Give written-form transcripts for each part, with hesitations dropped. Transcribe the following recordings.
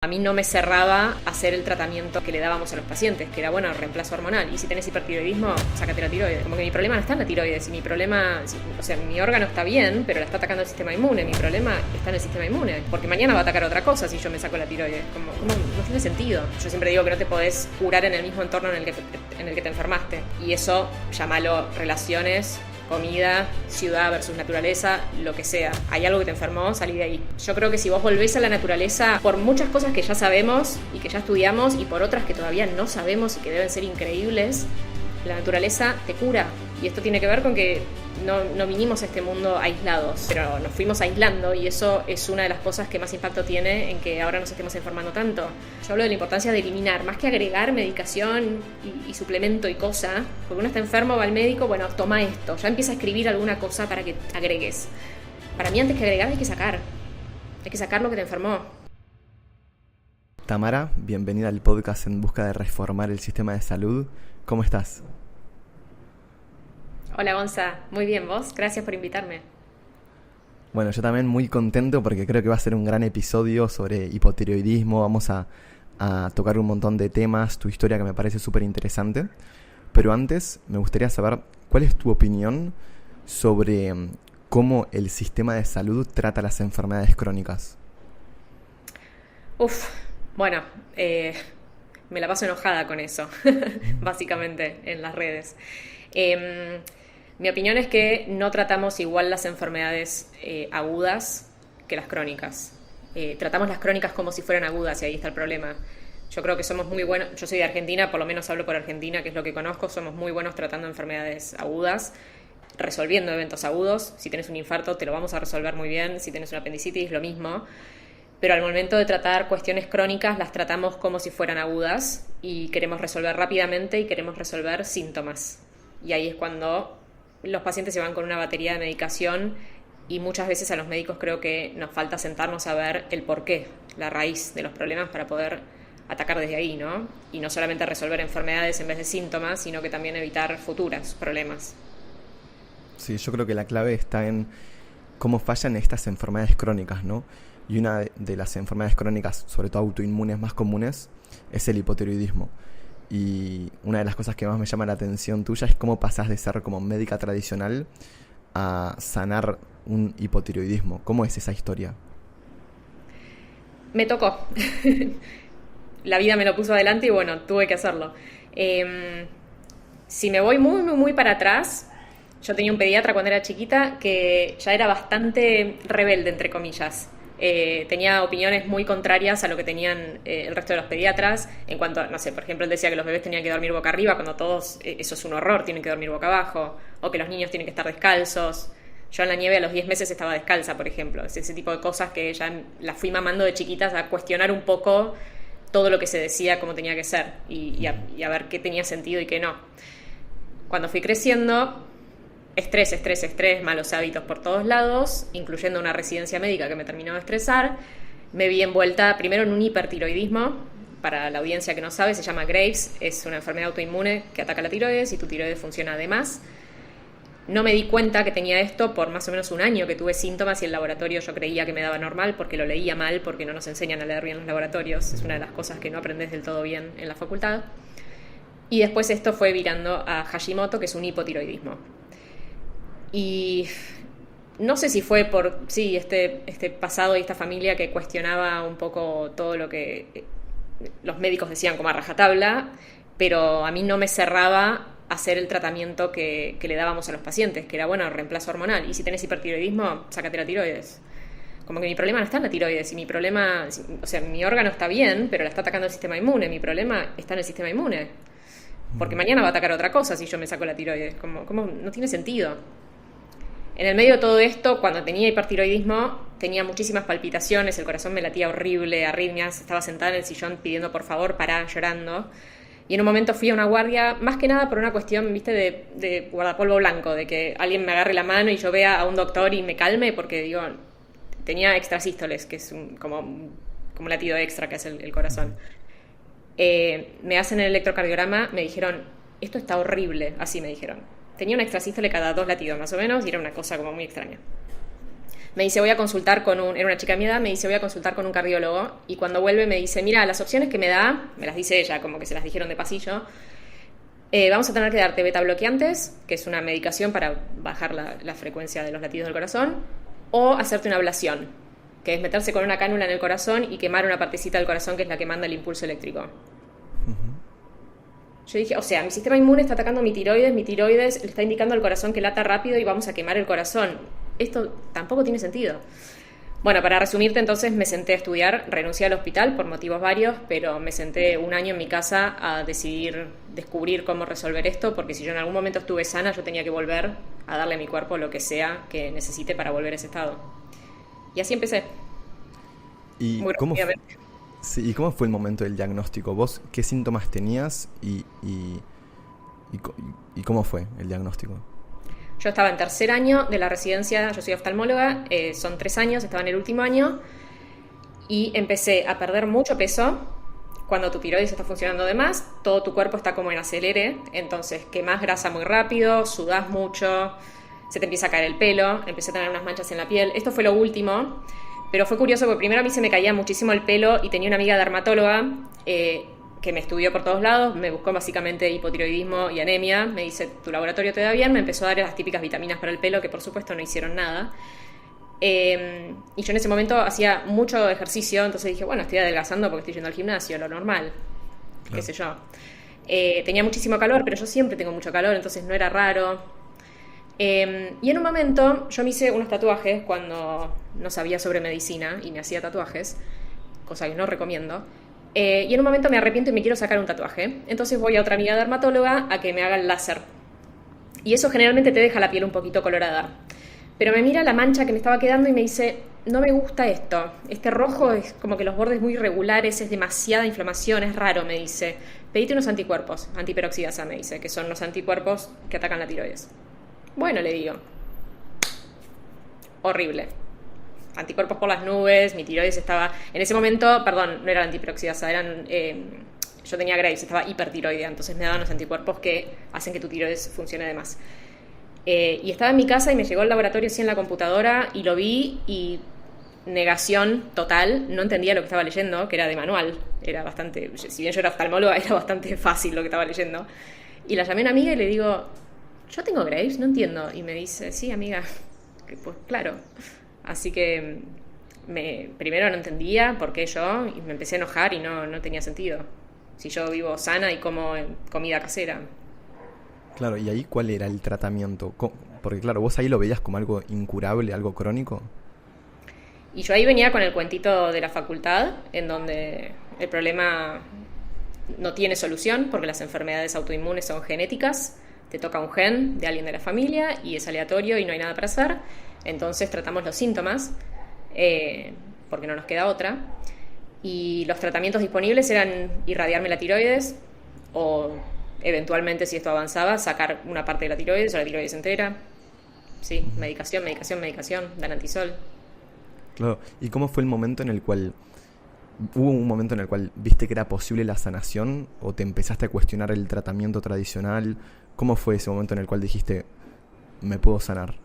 A mí no me cerraba hacer el tratamiento que le dábamos a los pacientes, que era, bueno, reemplazo hormonal. Y si tenés hipertiroidismo, sácate la tiroides. Como que mi problema no está en la tiroides, y mi problema, o sea, mi órgano está bien, pero la está atacando el sistema inmune. Mi problema está en el sistema inmune, porque mañana va a atacar otra cosa si yo me saco la tiroides. Como no tiene sentido. Yo siempre digo que no te podés curar en el mismo entorno en el que te enfermaste. Y eso, llámalo relaciones, comida, ciudad versus naturaleza, lo que sea. Hay algo que te enfermó, salí de ahí. Yo creo que si vos volvés a la naturaleza, por muchas cosas que ya sabemos y que ya estudiamos, y por otras que todavía no sabemos y que deben ser increíbles, la naturaleza te cura. Y esto tiene que ver con que no vinimos a este mundo aislados, pero nos fuimos aislando, y eso es una de las cosas que más impacto tiene en que ahora nos estemos enfermando tanto. Yo hablo de la importancia de eliminar, más que agregar medicación y suplemento y cosa, porque uno está enfermo, va al médico, bueno, toma esto, ya empieza a escribir alguna cosa para que agregues. Para mí, antes que agregar, hay que sacar lo que te enfermó. Tamara, bienvenida al podcast en busca de reformar el sistema de salud. ¿Cómo estás? Hola Gonza, muy bien, ¿vos? Gracias por invitarme. Bueno, yo también muy contento porque creo que va a ser un gran episodio sobre hipotiroidismo. Vamos a tocar un montón de temas, tu historia que me parece súper interesante. Pero antes me gustaría saber cuál es tu opinión sobre cómo el sistema de salud trata las enfermedades crónicas. Bueno, me la paso enojada con eso, básicamente, en las redes. Mi opinión es que no tratamos igual las enfermedades agudas que las crónicas. Tratamos las crónicas como si fueran agudas, y ahí está el problema. Yo creo que somos muy buenos, yo soy de Argentina, por lo menos hablo por Argentina, que es lo que conozco, somos muy buenos tratando enfermedades agudas, resolviendo eventos agudos. Si tenés un infarto, te lo vamos a resolver muy bien. Si tenés una apendicitis, lo mismo. Pero al momento de tratar cuestiones crónicas, las tratamos como si fueran agudas, y queremos resolver rápidamente y queremos resolver síntomas. Y ahí es cuando los pacientes se van con una batería de medicación, y muchas veces a los médicos creo que nos falta sentarnos a ver el porqué, la raíz de los problemas, para poder atacar desde ahí, ¿no? Y no solamente resolver enfermedades en vez de síntomas, sino que también evitar futuros problemas. Sí, yo creo que la clave está en cómo fallan estas enfermedades crónicas, ¿no? Y una de las enfermedades crónicas, sobre todo autoinmunes más comunes, es el hipotiroidismo. Y una de las cosas que más me llama la atención tuya es cómo pasás de ser como médica tradicional a sanar un hipotiroidismo. ¿Cómo es esa historia? Me tocó. La vida me lo puso adelante y bueno, tuve que hacerlo. Si me voy muy, muy, muy para atrás, yo tenía un pediatra cuando era chiquita que ya era bastante rebelde, entre comillas. Tenía opiniones muy contrarias a lo que tenían el resto de los pediatras en cuanto a, no sé, por ejemplo, él decía que los bebés tenían que dormir boca arriba cuando todos, eso es un horror, tienen que dormir boca abajo, o que los niños tienen que estar descalzos. Yo en la nieve a los 10 meses estaba descalza, por ejemplo. Es ese tipo de cosas que ya las fui mamando de chiquitas a cuestionar un poco todo lo que se decía como tenía que ser, y a ver qué tenía sentido y qué no. Cuando fui creciendo, estrés, malos hábitos por todos lados, incluyendo una residencia médica que me terminó de estresar. Me vi envuelta primero en un hipertiroidismo. Para la audiencia que no sabe, se llama Graves, es una enfermedad autoinmune que ataca la tiroides, y tu tiroides funciona además. No me di cuenta que tenía esto por más o menos un año que tuve síntomas, y el laboratorio yo creía que me daba normal porque lo leía mal, porque no nos enseñan a leer bien los laboratorios. Es una de las cosas que no aprendes del todo bien en la facultad. Y después esto fue virando a Hashimoto, que es un hipotiroidismo. Y no sé si fue por este pasado y esta familia que cuestionaba un poco todo lo que los médicos decían como a rajatabla, pero a mí no me cerraba hacer el tratamiento que le dábamos a los pacientes, que era, bueno, reemplazo hormonal. Y si tenés hipertiroidismo, sácate la tiroides. Como que mi problema no está en la tiroides, y mi problema, o sea, mi órgano está bien, pero la está atacando el sistema inmune. Mi problema está en el sistema inmune, porque mañana va a atacar otra cosa si yo me saco la tiroides. Como no tiene sentido. En el medio de todo esto, cuando tenía hipertiroidismo, tenía muchísimas palpitaciones, el corazón me latía horrible, arritmias, estaba sentada en el sillón pidiendo por favor, pará, llorando. Y en un momento fui a una guardia, más que nada por una cuestión, viste, de guardapolvo blanco, de que alguien me agarre la mano y yo vea a un doctor y me calme, porque digo, tenía extrasístoles, que es como un latido extra que hace el corazón. Me hacen el electrocardiograma, me dijeron, esto está horrible, así me dijeron. Tenía una extrasístole cada 2 latidos más o menos, y era una cosa como muy extraña. Me dice, voy a consultar era una chica de mi edad, me dice, voy a consultar con un cardiólogo. Y cuando vuelve me dice, mira, las opciones que me da, me las dice ella, como que se las dijeron de pasillo. Vamos a tener que darte beta bloqueantes, que es una medicación para bajar la frecuencia de los latidos del corazón, o hacerte una ablación, que es meterse con una cánula en el corazón y quemar una partecita del corazón que es la que manda el impulso eléctrico. Yo dije, o sea, mi sistema inmune está atacando mi tiroides le está indicando al corazón que lata rápido y vamos a quemar el corazón. Esto tampoco tiene sentido. Bueno, para resumirte, entonces me senté a estudiar, renuncié al hospital por motivos varios, pero me senté un año en mi casa a descubrir cómo resolver esto, porque si yo en algún momento estuve sana, yo tenía que volver a darle a mi cuerpo lo que sea que necesite para volver a ese estado. Y así empecé. ¿Y muy cómo, rápidamente. sí, ¿y cómo fue el momento del diagnóstico? ¿Vos qué síntomas tenías y cómo fue el diagnóstico? Yo estaba en tercer año de la residencia, yo soy oftalmóloga, son 3 años, estaba en el último año y empecé a perder mucho peso. Cuando tu tiroides está funcionando de más, todo tu cuerpo está como en acelere, entonces quemás grasa muy rápido, sudás mucho, se te empieza a caer el pelo, empecé a tener unas manchas en la piel. Esto fue lo último, pero fue curioso porque primero a mí se me caía muchísimo el pelo y tenía una amiga dermatóloga que me estudió por todos lados, me buscó básicamente hipotiroidismo y anemia, me dice, tu laboratorio te da bien, me empezó a dar las típicas vitaminas para el pelo, que por supuesto no hicieron nada. Y yo en ese momento hacía mucho ejercicio, entonces dije, bueno, estoy adelgazando porque estoy yendo al gimnasio, lo normal, claro. Qué sé yo. Tenía muchísimo calor, pero yo siempre tengo mucho calor, entonces no era raro. Y en un momento yo me hice unos tatuajes cuando no sabía sobre medicina y me hacía tatuajes, cosa que no recomiendo. Y en un momento me arrepiento y me quiero sacar un tatuaje. Entonces voy a otra amiga dermatóloga a que me haga el láser. Y eso generalmente te deja la piel un poquito colorada. Pero me mira la mancha que me estaba quedando y me dice, no me gusta esto. Este rojo es como que los bordes muy irregulares, es demasiada inflamación, es raro, me dice. Pedite unos anticuerpos, antiperoxidasa, me dice, que son los anticuerpos que atacan la tiroides. Bueno, le digo. Horrible. Anticuerpos por las nubes, mi tiroides estaba... En ese momento, perdón, no era antiperoxidasa, yo tenía Graves, estaba hipertiroidea, entonces me daban los anticuerpos que hacen que tu tiroides funcione de más. Y estaba en mi casa y me llegó el laboratorio así en la computadora y lo vi y negación total, no entendía lo que estaba leyendo, que era de manual, era bastante... Si bien yo era oftalmóloga, era bastante fácil lo que estaba leyendo. Y la llamé a una amiga y le digo, ¿yo tengo Graves? No entiendo. Y me dice, sí, amiga, pues claro... Así que primero no entendía por qué yo, y me empecé a enojar y no tenía sentido. Si yo vivo sana y como comida casera. Claro, ¿y ahí cuál era el tratamiento? Porque claro, vos ahí lo veías como algo incurable, algo crónico. Y yo ahí venía con el cuentito de la facultad, en donde el problema no tiene solución, porque las enfermedades autoinmunes son genéticas, te toca un gen de alguien de la familia y es aleatorio y no hay nada para hacer. Entonces tratamos los síntomas, porque no nos queda otra. Y los tratamientos disponibles eran irradiarme la tiroides o eventualmente, si esto avanzaba, sacar una parte de la tiroides o la tiroides entera. Sí, medicación, danantisol. Claro, ¿y cómo fue el momento en el cual... ¿Hubo un momento en el cual viste que era posible la sanación o te empezaste a cuestionar el tratamiento tradicional? ¿Cómo fue ese momento en el cual dijiste, me puedo sanar?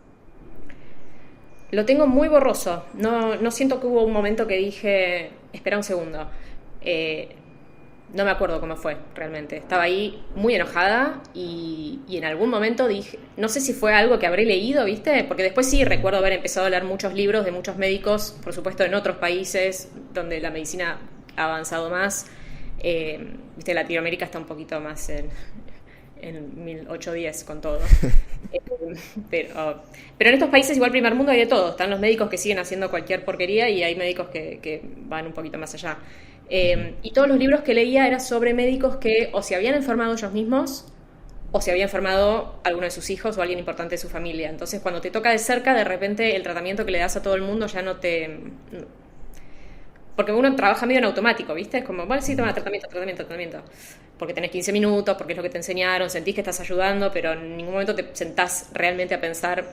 Lo tengo muy borroso. No siento que hubo un momento que dije, espera un segundo. No me acuerdo cómo fue realmente. Estaba ahí muy enojada y en algún momento dije, no sé si fue algo que habré leído, ¿viste? Porque después sí recuerdo haber empezado a leer muchos libros de muchos médicos, por supuesto en otros países donde la medicina ha avanzado más. ¿Viste? Latinoamérica está un poquito más en 1810 con todo. Pero en estos países, igual primer mundo, hay de todo. Están los médicos que siguen haciendo cualquier porquería y hay médicos que van un poquito más allá. Y todos los libros que leía eran sobre médicos que o se habían enfermado ellos mismos o se había enfermado alguno de sus hijos o alguien importante de su familia. Entonces, cuando te toca de cerca, de repente el tratamiento que le das a todo el mundo ya no te... Porque uno trabaja medio en automático, ¿viste? Es como, bueno, sí, toma tratamiento. Porque tenés 15 minutos, porque es lo que te enseñaron, sentís que estás ayudando, pero en ningún momento te sentás realmente a pensar,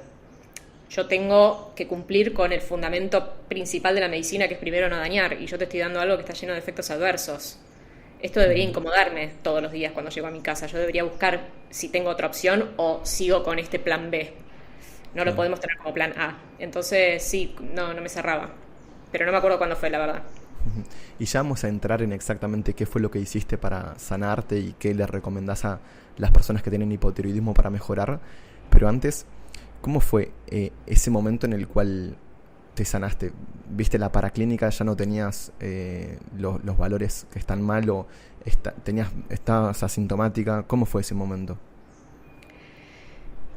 yo tengo que cumplir con el fundamento principal de la medicina, que es primero no dañar, y yo te estoy dando algo que está lleno de efectos adversos. Esto debería incomodarme todos los días cuando llego a mi casa. Yo debería buscar si tengo otra opción o sigo con este plan B. No lo Claro. podemos tener como plan A. Entonces, sí, no me cerraba. Pero no me acuerdo cuándo fue, la verdad. Ujú. Y ya vamos a entrar en exactamente qué fue lo que hiciste para sanarte y qué le recomendás a las personas que tienen hipotiroidismo para mejorar. Pero antes, ¿cómo fue ese momento en el cual te sanaste? ¿Viste la paraclínica? ¿Ya no tenías los valores que están mal o estabas asintomática? ¿Cómo fue ese momento?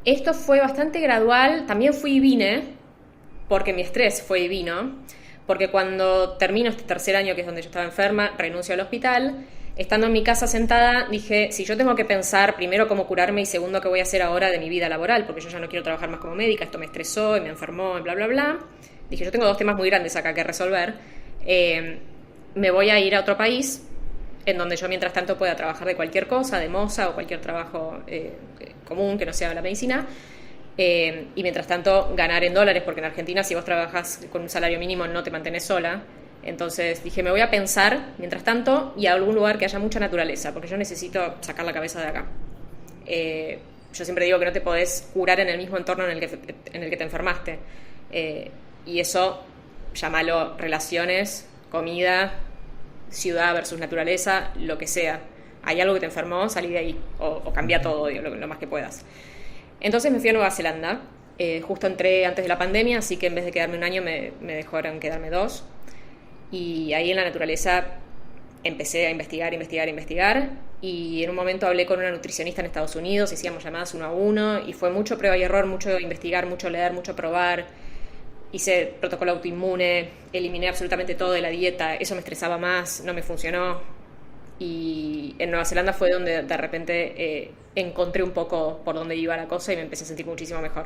Esto fue bastante gradual. También fui y vine, porque mi estrés fue y vino. Porque cuando termino este tercer año, que es donde yo estaba enferma, renuncio al hospital. Estando en mi casa sentada, dije, si yo tengo que pensar primero cómo curarme y segundo qué voy a hacer ahora de mi vida laboral, porque yo ya no quiero trabajar más como médica, esto me estresó y me enfermó, y bla, bla, bla. Dije, yo tengo dos temas muy grandes acá que resolver. Me voy a ir a otro país en donde yo mientras tanto pueda trabajar de cualquier cosa, de moza o cualquier trabajo común que no sea la medicina. Y mientras tanto ganar en dólares, porque en Argentina si vos trabajas con un salario mínimo no te mantenés sola. Entonces dije, me voy a pensar mientras tanto y a algún lugar que haya mucha naturaleza, porque yo necesito sacar la cabeza de acá. Yo siempre digo que no te podés curar en el mismo entorno en el que te enfermaste. Y eso, llámalo relaciones, comida, ciudad versus naturaleza, lo que sea. Hay algo que te enfermó, salí de ahí o cambia todo, digo, lo más que puedas. Entonces me fui a Nueva Zelanda. Justo entré antes de la pandemia, así que en vez de quedarme un año me dejaron quedarme 2. Y ahí en la naturaleza empecé a investigar. Y en un momento hablé con una nutricionista en Estados Unidos, hacíamos llamadas 1 a 1 y fue mucho prueba y error, mucho investigar, mucho leer, mucho probar. Hice protocolo autoinmune, eliminé absolutamente todo de la dieta, eso me estresaba más, no me funcionó. Y en Nueva Zelanda fue donde de repente encontré un poco por dónde iba la cosa y me empecé a sentir muchísimo mejor.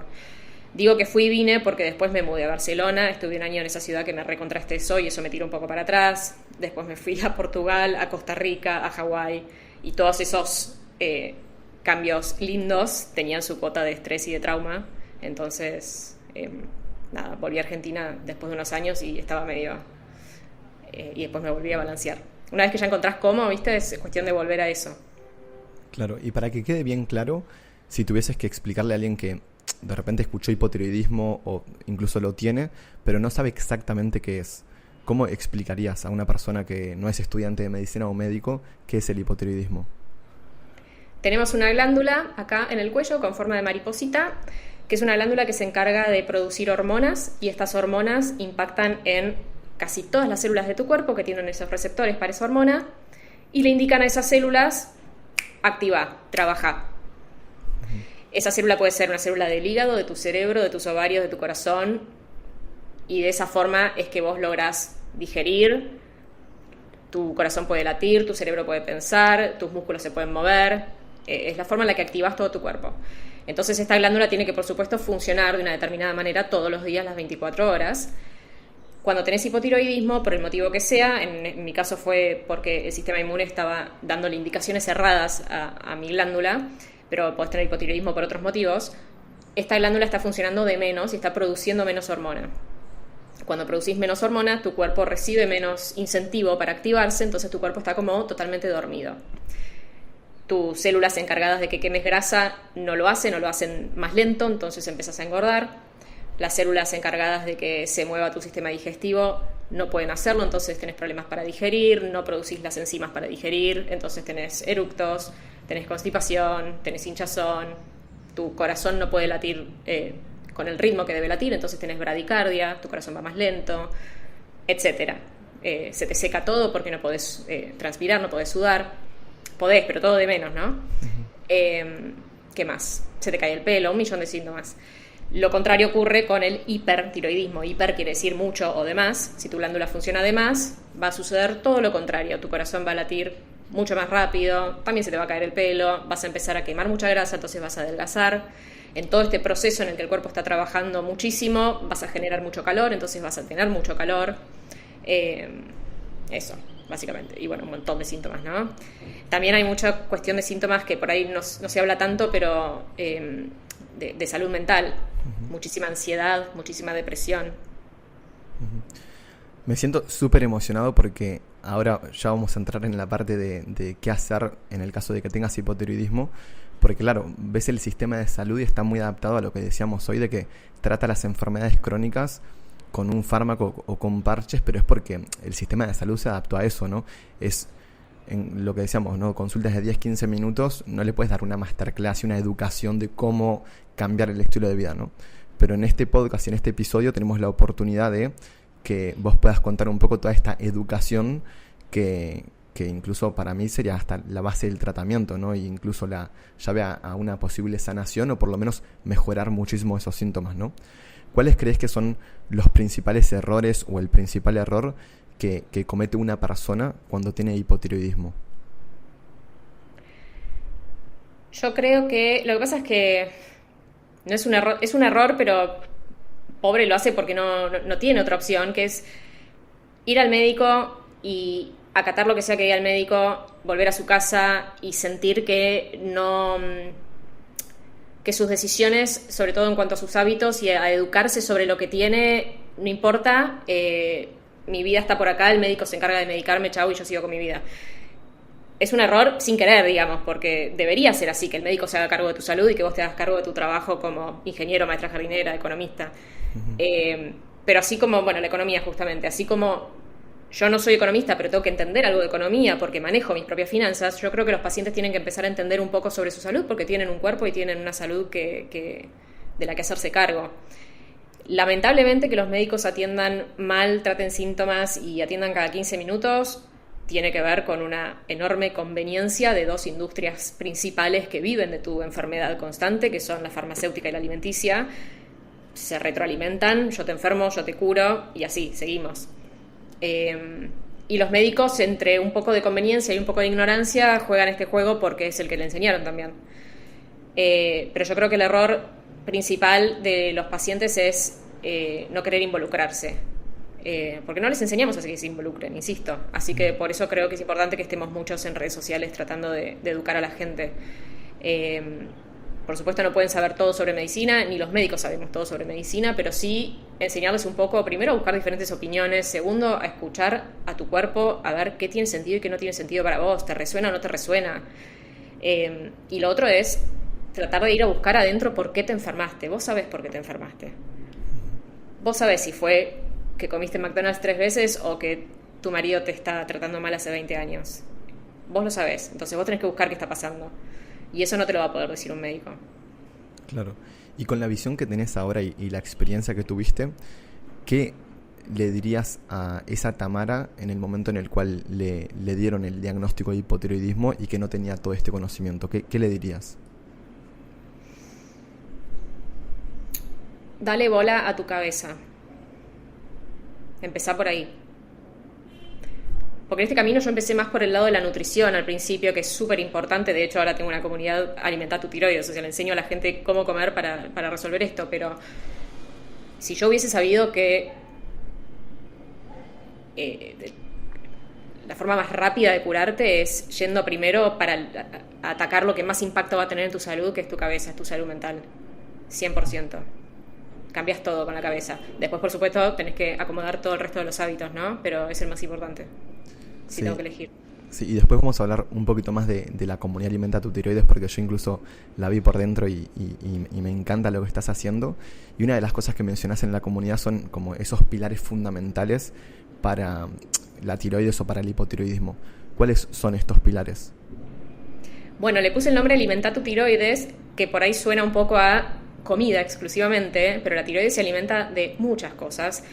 Digo que fui y vine porque después me mudé a Barcelona, estuve un año en esa ciudad que me recontrastresó y eso me tiró un poco para atrás. Después me fui a Portugal, a Costa Rica, a Hawái y todos esos cambios lindos tenían su cuota de estrés y de trauma. Entonces, nada, volví a Argentina después de unos años y estaba medio... y después me volví a balancear. Una vez que ya encontrás cómo, ¿viste? Es cuestión de volver a eso. Claro, y para que quede bien claro, si tuvieses que explicarle a alguien que de repente escuchó hipotiroidismo o incluso lo tiene, pero no sabe exactamente qué es, ¿cómo explicarías a una persona que no es estudiante de medicina o médico qué es el hipotiroidismo? Tenemos una glándula acá en el cuello con forma de mariposita, que es una glándula que se encarga de producir hormonas y estas hormonas impactan en casi todas las células de tu cuerpo que tienen esos receptores para esa hormona y le indican a esas células activa, trabaja. Esa célula puede ser una célula del hígado, de tu cerebro, de tus ovarios, de tu corazón y de esa forma es que vos lográs digerir, tu corazón puede latir, tu cerebro puede pensar, tus músculos se pueden mover, es la forma en la que activas todo tu cuerpo. Entonces esta glándula tiene que por supuesto funcionar de una determinada manera todos los días, las 24 horas. Cuando tenés hipotiroidismo, por el motivo que sea, en mi caso fue porque el sistema inmune estaba dándole indicaciones erradas a mi glándula, pero podés tener hipotiroidismo por otros motivos, esta glándula está funcionando de menos y está produciendo menos hormona. Cuando producís menos hormona, tu cuerpo recibe menos incentivo para activarse, entonces tu cuerpo está como totalmente dormido. Tus células encargadas de que quemes grasa no lo hacen más lento, entonces empezás a engordar. Las células encargadas de que se mueva tu sistema digestivo no pueden hacerlo, entonces tenés problemas para digerir, no producís las enzimas para digerir, entonces tenés eructos, tenés constipación, tenés hinchazón, tu corazón no puede latir con el ritmo que debe latir, entonces tenés bradicardia, tu corazón va más lento, etc. Se te seca todo porque no podés transpirar, no podés sudar, podés, pero todo de menos, ¿no? ¿Qué más? Se te cae el pelo, 1.000.000 de síntomas. Lo contrario ocurre con el hipertiroidismo. Hiper quiere decir mucho o de más. Si tu glándula funciona de más, va a suceder todo lo contrario. Tu corazón va a latir mucho más rápido, también se te va a caer el pelo, vas a empezar a quemar mucha grasa, entonces vas a adelgazar. En todo este proceso en el que el cuerpo está trabajando muchísimo, vas a generar mucho calor, entonces vas a tener mucho calor. Eso, básicamente. Y bueno, un montón de síntomas, ¿no? También hay mucha cuestión de síntomas que por ahí no se habla tanto, pero de salud mental. Muchísima ansiedad, muchísima depresión. Me siento súper emocionado porque ahora ya vamos a entrar en la parte de qué hacer en el caso de que tengas hipotiroidismo, porque claro, ves el sistema de salud y está muy adaptado a lo que decíamos hoy, de que trata las enfermedades crónicas con un fármaco o con parches, pero es porque el sistema de salud se adaptó a eso, ¿no? Es en lo que decíamos, ¿no? Consultas de 10-15 minutos, no le puedes dar una masterclass y una educación de cómo cambiar el estilo de vida, ¿no? Pero en este podcast y en este episodio tenemos la oportunidad de que vos puedas contar un poco toda esta educación que incluso para mí sería hasta la base del tratamiento, ¿no? E incluso la llave a una posible sanación o por lo menos mejorar muchísimo esos síntomas, ¿no? ¿Cuáles crees que son los principales errores o el principal error que comete una persona cuando tiene hipotiroidismo? Yo creo que lo que pasa es que no es un error, es un error, pero pobre lo hace porque no tiene otra opción, que es ir al médico y acatar lo que sea que diga el médico, volver a su casa y sentir que que sus decisiones, sobre todo en cuanto a sus hábitos y a educarse sobre lo que tiene, no importa, mi vida está por acá, el médico se encarga de medicarme, chau, y yo sigo con mi vida. Es un error sin querer, digamos, porque debería ser así, que el médico se haga cargo de tu salud y que vos te hagas cargo de tu trabajo como ingeniero, maestra jardinera, economista. Pero así como, bueno, la economía justamente, así como yo no soy economista, pero tengo que entender algo de economía porque manejo mis propias finanzas, yo creo que los pacientes tienen que empezar a entender un poco sobre su salud porque tienen un cuerpo y tienen una salud de la que hacerse cargo. Lamentablemente que los médicos atiendan mal, traten síntomas y atiendan cada 15 minutos, tiene que ver con una enorme conveniencia de dos industrias principales que viven de tu enfermedad constante, que son la farmacéutica y la alimenticia. Se retroalimentan, yo te enfermo, yo te curo, y así, seguimos. Y los médicos, entre un poco de conveniencia y un poco de ignorancia, juegan este juego porque es el que le enseñaron también. Pero yo creo que el error principal de los pacientes es no querer involucrarse. Porque no les enseñamos a que se involucren, insisto. Así que por eso creo que es importante que estemos muchos en redes sociales tratando de educar a la gente. Por supuesto no pueden saber todo sobre medicina, ni los médicos sabemos todo sobre medicina, pero sí enseñarles un poco, primero a buscar diferentes opiniones, segundo a escuchar a tu cuerpo, a ver qué tiene sentido y qué no tiene sentido para vos, te resuena o no te resuena. Y lo otro es tratar de ir a buscar adentro por qué te enfermaste. Vos sabés por qué te enfermaste. Vos sabés si fue que comiste McDonald's 3 veces o que tu marido te está tratando mal hace 20 años. Vos lo sabés, entonces vos tenés que buscar qué está pasando. Y eso no te lo va a poder decir un médico. Claro. Y con la visión que tenés ahora y la experiencia que tuviste, ¿qué le dirías a esa Tamara en el momento en el cual le dieron el diagnóstico de hipotiroidismo y que no tenía todo este conocimiento? ¿Qué le dirías? Dale bola a tu cabeza. Empezá por ahí. Porque en este camino yo empecé más por el lado de la nutrición al principio, que es súper importante. De hecho, ahora tengo una comunidad Alimentar tu tiroides, o sea, le enseño a la gente cómo comer para resolver esto. Pero si yo hubiese sabido que la forma más rápida de curarte es yendo primero para atacar lo que más impacto va a tener en tu salud, que es tu cabeza, es tu salud mental. 100%. Cambias todo con la cabeza. Después, por supuesto, tenés que acomodar todo el resto de los hábitos, ¿no? Pero es el más importante. Si tengo que elegir. Sí, y después vamos a hablar un poquito más de la comunidad Alimenta tu tiroides, porque yo incluso la vi por dentro y me encanta lo que estás haciendo. Y una de las cosas que mencionás en la comunidad son como esos pilares fundamentales para la tiroides o para el hipotiroidismo. ¿Cuáles son estos pilares? Bueno, le puse el nombre Alimenta tu tiroides, que por ahí suena un poco a comida exclusivamente, pero la tiroides se alimenta de muchas cosas.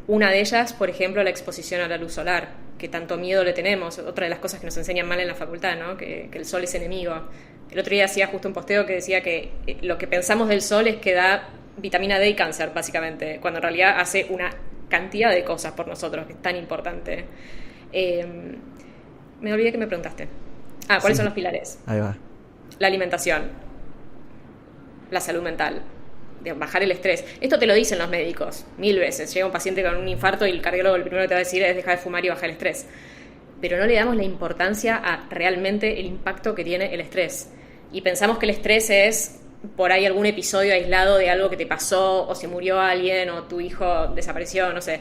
Una de ellas, por ejemplo, la exposición a la luz solar, que tanto miedo le tenemos. Otra de las cosas que nos enseñan mal en la facultad, ¿no? Que el sol es enemigo. El otro día hacía justo un posteo que decía que lo que pensamos del sol es que da vitamina D y cáncer, básicamente, cuando en realidad hace una cantidad de cosas por nosotros, que es tan importante. Me olvidé que me preguntaste. ¿Cuáles son los pilares? Ahí va. La alimentación, la salud mental, de bajar el estrés. Esto te lo dicen los médicos 1000 veces. Llega un paciente con un infarto y el cardiólogo lo primero que te va a decir es dejar de fumar y bajar el estrés. Pero no le damos la importancia a realmente el impacto que tiene el estrés. Y pensamos que el estrés es por ahí algún episodio aislado de algo que te pasó, o se murió alguien, o tu hijo desapareció, no sé.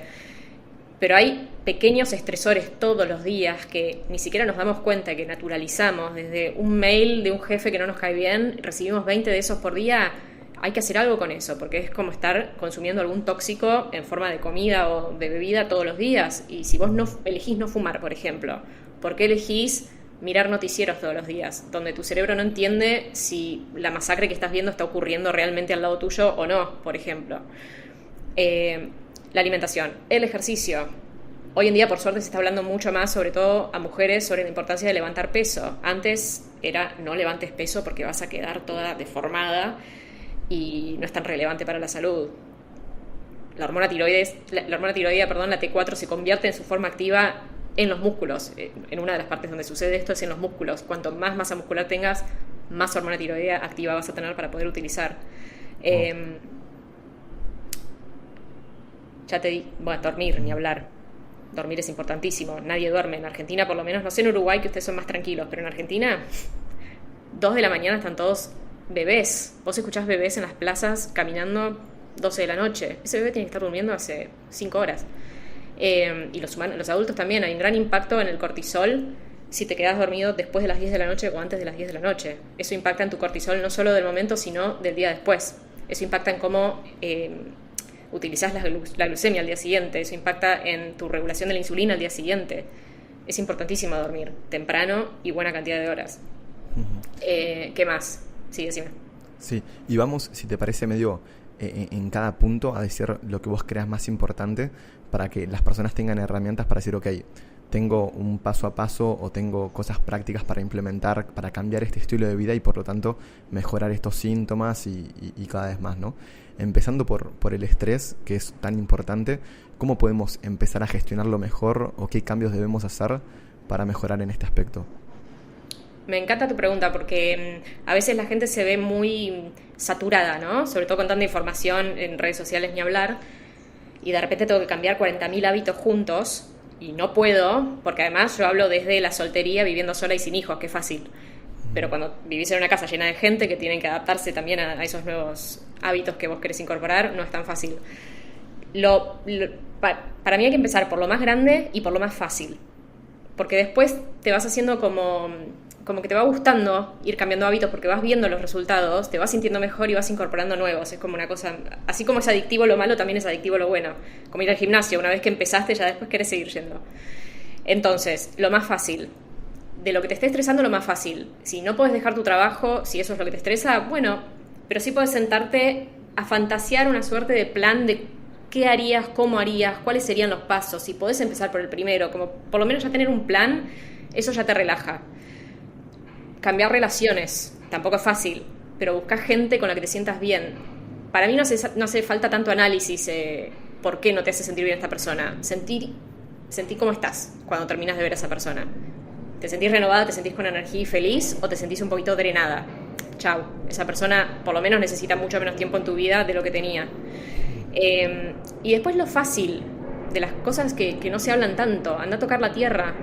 Pero hay pequeños estresores todos los días que ni siquiera nos damos cuenta, que naturalizamos. Desde un mail de un jefe que no nos cae bien, recibimos 20 de esos por día. Hay que hacer algo con eso, porque es como estar consumiendo algún tóxico en forma de comida o de bebida todos los días. Y si vos no elegís no fumar, por ejemplo, ¿por qué elegís mirar noticieros todos los días? Donde tu cerebro no entiende si la masacre que estás viendo está ocurriendo realmente al lado tuyo o no, por ejemplo. La alimentación, el ejercicio. Hoy en día, por suerte, se está hablando mucho más, sobre todo a mujeres, sobre la importancia de levantar peso. Antes era no levantes peso porque vas a quedar toda deformada y no es tan relevante para la salud. La hormona tiroidea, la T4, se convierte en su forma activa en los músculos. En una de las partes donde sucede esto es en los músculos. Cuanto más masa muscular tengas, más hormona tiroidea activa vas a tener para poder utilizar. Ya te di, bueno, dormir, ni hablar. Dormir es importantísimo. Nadie duerme. En Argentina, por lo menos, no sé en Uruguay, que ustedes son más tranquilos, pero en Argentina, 2 de la mañana están todos bebés. Vos escuchás bebés en las plazas caminando 12 de la noche. Ese bebé tiene que estar durmiendo hace 5 horas. Y los adultos también. Hay un gran impacto en el cortisol si te quedas dormido después de las 10 de la noche o antes de las 10 de la noche. Eso impacta en tu cortisol no solo del momento, sino del día después. Eso impacta en cómo utilizás la glucemia al día siguiente. Eso impacta en tu regulación de la insulina al día siguiente. Es importantísimo dormir temprano y buena cantidad de horas. ¿Qué más? Sí, decime. Sí, y vamos, si te parece, medio en cada punto a decir lo que vos creas más importante para que las personas tengan herramientas para decir, ok, tengo un paso a paso o tengo cosas prácticas para implementar, para cambiar este estilo de vida y por lo tanto mejorar estos síntomas y cada vez más, ¿no? Empezando por el estrés, que es tan importante, ¿cómo podemos empezar a gestionarlo mejor o qué cambios debemos hacer para mejorar en este aspecto? Me encanta tu pregunta porque a veces la gente se ve muy saturada, ¿no? Sobre todo con tanta información en redes sociales, ni hablar, y de repente tengo que cambiar 40.000 hábitos juntos y no puedo, porque además yo hablo desde la soltería, viviendo sola y sin hijos, que es fácil. Pero cuando vivís en una casa llena de gente que tienen que adaptarse también a esos nuevos hábitos que vos querés incorporar, no es tan fácil. Para mí hay que empezar por lo más grande y por lo más fácil, porque después te vas haciendo como que te va gustando ir cambiando hábitos porque vas viendo los resultados, te vas sintiendo mejor y vas incorporando nuevos. Es como una cosa, así como es adictivo lo malo, también es adictivo lo bueno. Como ir al gimnasio, una vez que empezaste ya después querés seguir yendo. Entonces, lo más fácil, de lo que te esté estresando, lo más fácil. Si no podés dejar tu trabajo, si eso es lo que te estresa, bueno, pero sí podés sentarte a fantasear una suerte de plan de qué harías, cómo harías, cuáles serían los pasos. Si podés empezar por el primero, como por lo menos ya tener un plan, eso ya te relaja. Cambiar relaciones, tampoco es fácil, pero buscar gente con la que te sientas bien. Para mí no hace falta tanto análisis por qué no te hace sentir bien esta persona. Sentí cómo estás cuando terminas de ver a esa persona. ¿Te sentís renovada, te sentís con energía y feliz o te sentís un poquito drenada? Chau, esa persona por lo menos necesita mucho menos tiempo en tu vida de lo que tenía. Y después lo fácil, de las cosas que no se hablan tanto. Anda a tocar la tierra.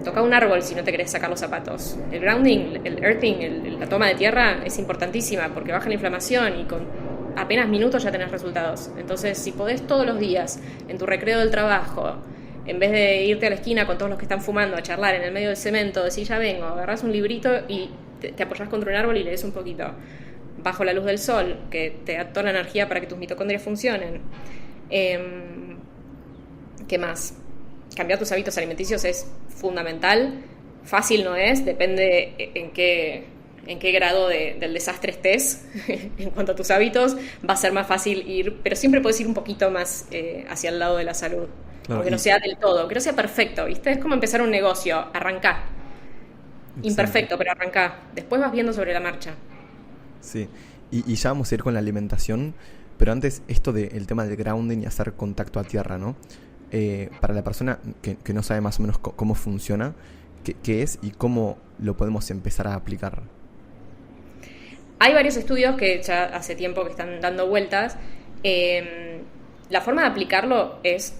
Toca un árbol si no te querés sacar los zapatos. El grounding, el earthing, la toma de tierra es importantísima porque baja la inflamación y con apenas minutos ya tenés resultados. Entonces, si podés todos los días, en tu recreo del trabajo, en vez de irte a la esquina con todos los que están fumando a charlar en el medio del cemento, decís ya vengo, agarrás un librito y te apoyás contra un árbol y lees un poquito. Bajo la luz del sol, que te da toda la energía para que tus mitocondrias funcionen. ¿Qué más? Cambiar tus hábitos alimenticios es fundamental. Fácil no es, depende en qué grado del desastre estés en cuanto a tus hábitos. Va a ser más fácil ir, pero siempre puedes ir un poquito más hacia el lado de la salud. Claro, aunque no sea del todo, que no sea perfecto, ¿viste? Es como empezar un negocio, arrancá. Imperfecto, pero arrancá. Después vas viendo sobre la marcha. Sí, y ya vamos a ir con la alimentación, pero antes esto del tema del grounding y hacer contacto a tierra, ¿no? Para la persona que no sabe más o menos cómo funciona, qué es y cómo lo podemos empezar a aplicar. Hay varios estudios que ya hace tiempo que están dando vueltas. La forma de aplicarlo es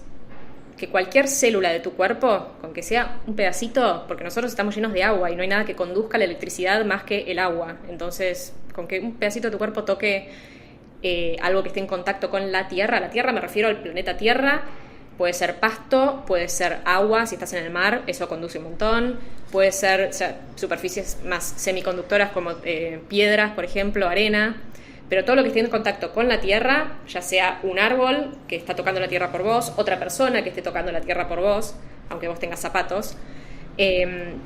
que cualquier célula de tu cuerpo, con que sea un pedacito, porque nosotros estamos llenos de agua y no hay nada que conduzca la electricidad más que el agua. Entonces, con que un pedacito de tu cuerpo toque algo que esté en contacto con la Tierra me refiero al planeta Tierra, Puede ser pasto, puede ser agua, si estás en el mar, eso conduce un montón. Puede ser, o sea, superficies más semiconductoras como piedras, por ejemplo, arena. Pero todo lo que esté en contacto con la tierra, ya sea un árbol que está tocando la tierra por vos, otra persona que esté tocando la tierra por vos, aunque vos tengas zapatos,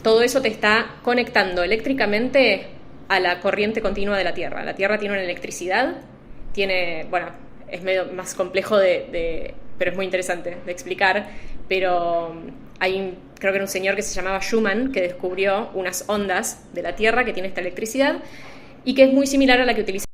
todo eso te está conectando eléctricamente a la corriente continua de la tierra. La tierra tiene una electricidad, bueno, es medio más complejo pero es muy interesante de explicar, pero creo que era un señor que se llamaba Schumann que descubrió unas ondas de la tierra que tiene esta electricidad y que es muy similar a la que utiliza